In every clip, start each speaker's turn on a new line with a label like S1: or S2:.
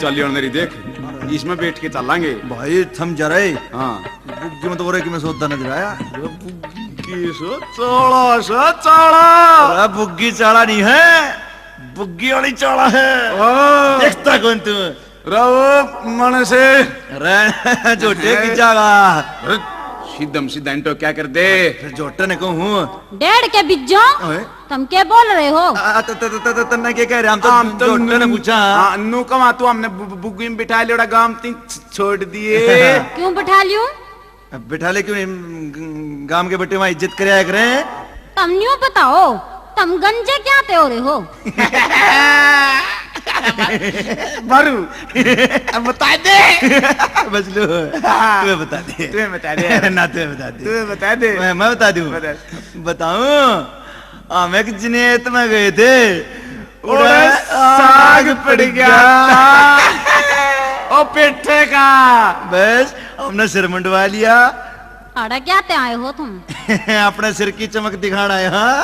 S1: चलिए और मेरी देख, इसमें बैठ के चलेंगे
S2: भाई। थम जा रहे।
S1: हाँ
S2: बुग्गी में तो हो रहा है कि मैं सोता नजर आया।
S1: चौड़ा
S2: बुग्गी चाड़ा नहीं है, बुग्गी वाली चाड़ा है। देखता कौन तू?
S1: रहो मन से
S2: अरे जोटे की जागा
S1: सीधम सीधा इंटो क्या कर दे।
S2: जोटे ने कहूँ
S3: डेढ़ के बिज्जो तुम क्या बोल रहे हो?
S2: तन्ना क्या कह रहे? हम तो जोटे ने पूछा।
S1: अन्नू कमा तू हमने बुग्गी में बिठा लिया गांव तीन छोड़ दिए।
S3: क्यों बिठा लियो?
S2: बिठा ले क्यों? गांव के बेटे वहाँ इज्जत करे करें।
S3: तुम न्यू बताओ, तुम गंजे क्या ते हो रहे हो?
S1: बारू अब बता दे।
S2: बच लो, तुम्हें बता दे।
S1: तुम्हें बता दे
S2: ना तुम्हें बता दे।
S1: तुम्हें बता दे।
S2: मैं बता दूं। बताऊं? मैं जनेत में गए थे,
S1: उड़ा साग पड़ गया ओ पेठे का।
S2: बस हमने सिर मुंडवा लिया।
S3: अड़ा क्या ते आए हो तुम?
S2: अपने सिर की चमक दिखाना है। हाँ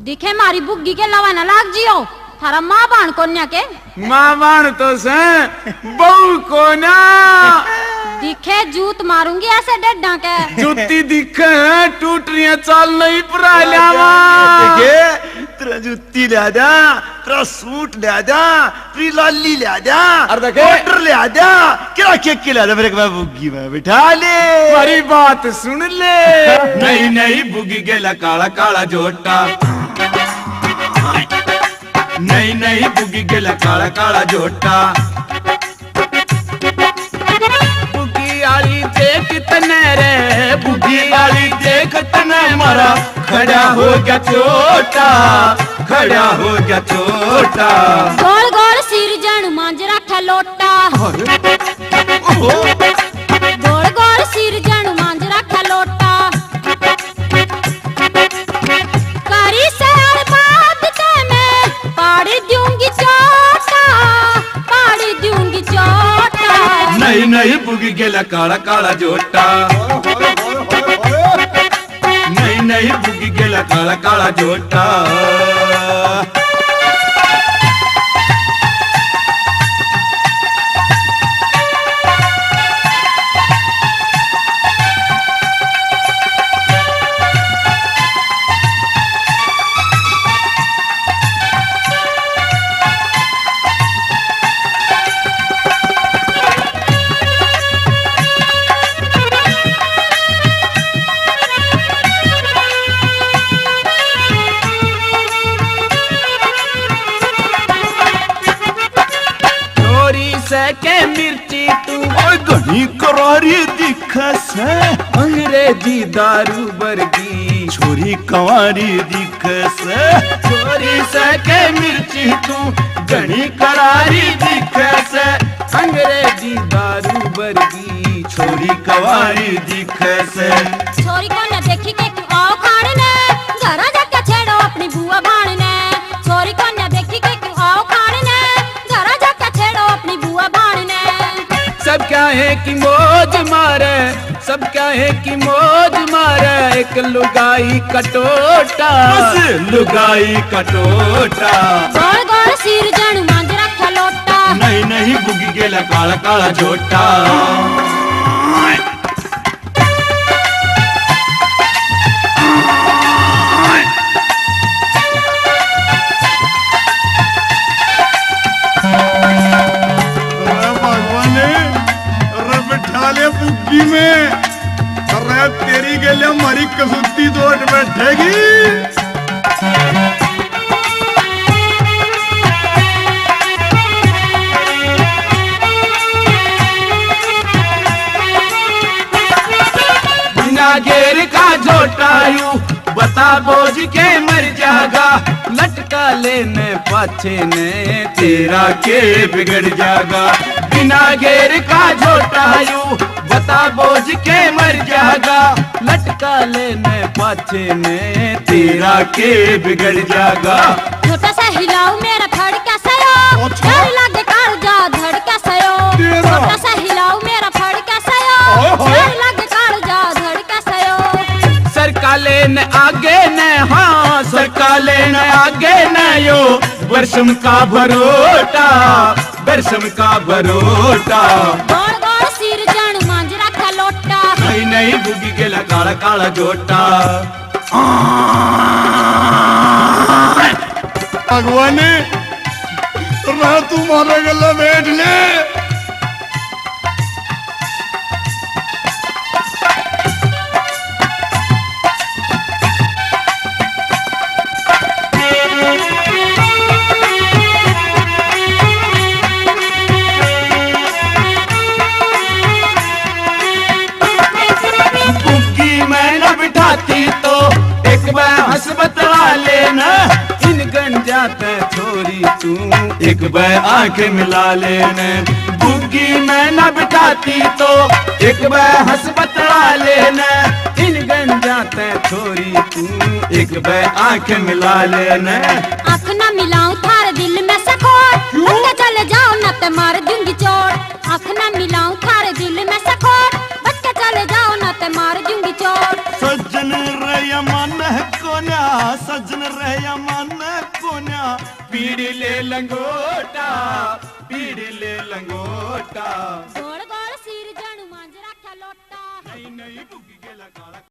S3: दिखे मारी बुग्गी के लवा न लाग जियो। थारा माँ बाण कोन्या के?
S1: माँ बाण तो से बहू को ना
S3: दिखे जूत मारूंगी ऐसे डेढ़ा के।
S1: जूती दिखे टूट रही है, चल नहीं परालिया।
S2: तेरा जूती ले आजा, तेरा सूट ले आजा, तेरी लाली ले आजा,
S1: ऑर्डर
S2: ले आजा, क्या केक ले आजा। मेरे को बुग्गी में बिठा ले।
S1: हमारी बात सुन ले।
S4: नहीं नहीं बुग्गी गेला काला काला जोटा। नहीं नहीं बुग्गी गेला काला काला जोटा।
S1: बुग्गी आली देख तने रे,
S4: बुग्गी वाली देख तने मरा खड़ा हो गया छोटा, खड़ा हो गया छोटा।
S3: गोल गोल सिर जन मांज रखा लोटा। गोल गोल सिर जन मांज रखा लोटा। करी से बात ते मैं पाड़ी दूंगी चोटा, पाड़ी दूंगी चोटा।
S4: नहीं नहीं बुग्गी गेला काला काला जोटा। नहीं नहीं बुग्गी गेला काला काला जोटा।
S1: के मिर्ची तू
S2: घनी करारी दिखा से,
S1: अंग्रेजी दारू बरगी
S2: छोरी कंवारी दिखा से।
S1: छोरी से के मिर्ची तू घनी करारी दिखे से। अंग्रेजी दारू बरगी
S2: छोरी कंवारी दिखा से।
S3: छोरी को न देखी के क्यों आओ खाने ने, घरा जाके छेड़ो अपनी बुआ भाण ने। छोरी को न देखी के क्यों आओ खाने ने, घरा जाके छेड़ो अपनी बुआ भाण ने।
S1: सब क्या है कि मौज मारे, सब क्या है कि मौज मारे। एक लुगाई कटोटा,
S4: लुगाई कटोटा।
S3: गोल गोल सिर जन मांज रखा लोटा।
S4: नहीं नहीं बुग्गी गेला काला काला जोटा।
S2: बुग्गी में अरे तेरी के लिए हमारी कसुती तो बैठेगी।
S1: बिना घेर का झोटायू बता बोझ के मर जागा। लटका लेने पाछे ने
S4: तेरा के बिगड़ जागा।
S1: बिना घेर का झोटायू बता बोझ के मर जागा। लटका लेने पाछे ने
S4: तेरा के बिगड़ जागा।
S3: छोटा सा हिलाओ मेरा फड़का सयो, डर लगे कर जा धड़का सयो। छोटा सा हिलाओ मेरा फड़का सयो, डर लगे कर जा धड़का सयो।
S1: सरका लेने आगे ने, हाँ सरका लेने आगे ने यो वर्षम का भरोटा।
S4: बरसम का बरोटा
S3: गोड़ गोड़ सिर जण मांज रखा लोटा
S4: नहीं नहीं बुगी गेला काला काला जोटा
S2: भगवान मैं तुम्हारे गले बैठ ले
S4: तो एक बार हंस बतला लेना इन गंजात छोरी तू एक बार आंखें मिला लेना बुग्गी मैं न बिठाती तो एक बार हंस बतला लेना इन गंजात छोरी तू एक बार आंखें मिला लेना
S3: आँख न मिलाऊं थारे दिल में सकोट बच के चले जाओ न ते मार दूंगी चोट आँख न मिलाऊं थारे दिल में सकोट बच के चले जाओ न ते मार दूंगी चोट
S2: सज्जन रया मन कोन्या सज्जन रया मन कोन्या
S4: पीड़ी ले लंगोटा पीड़ी ले लंगोटा
S3: गोड़ गोड़ सिर जण मांज रखा लोटा
S4: नहीं नहीं बुग्गी गेला काला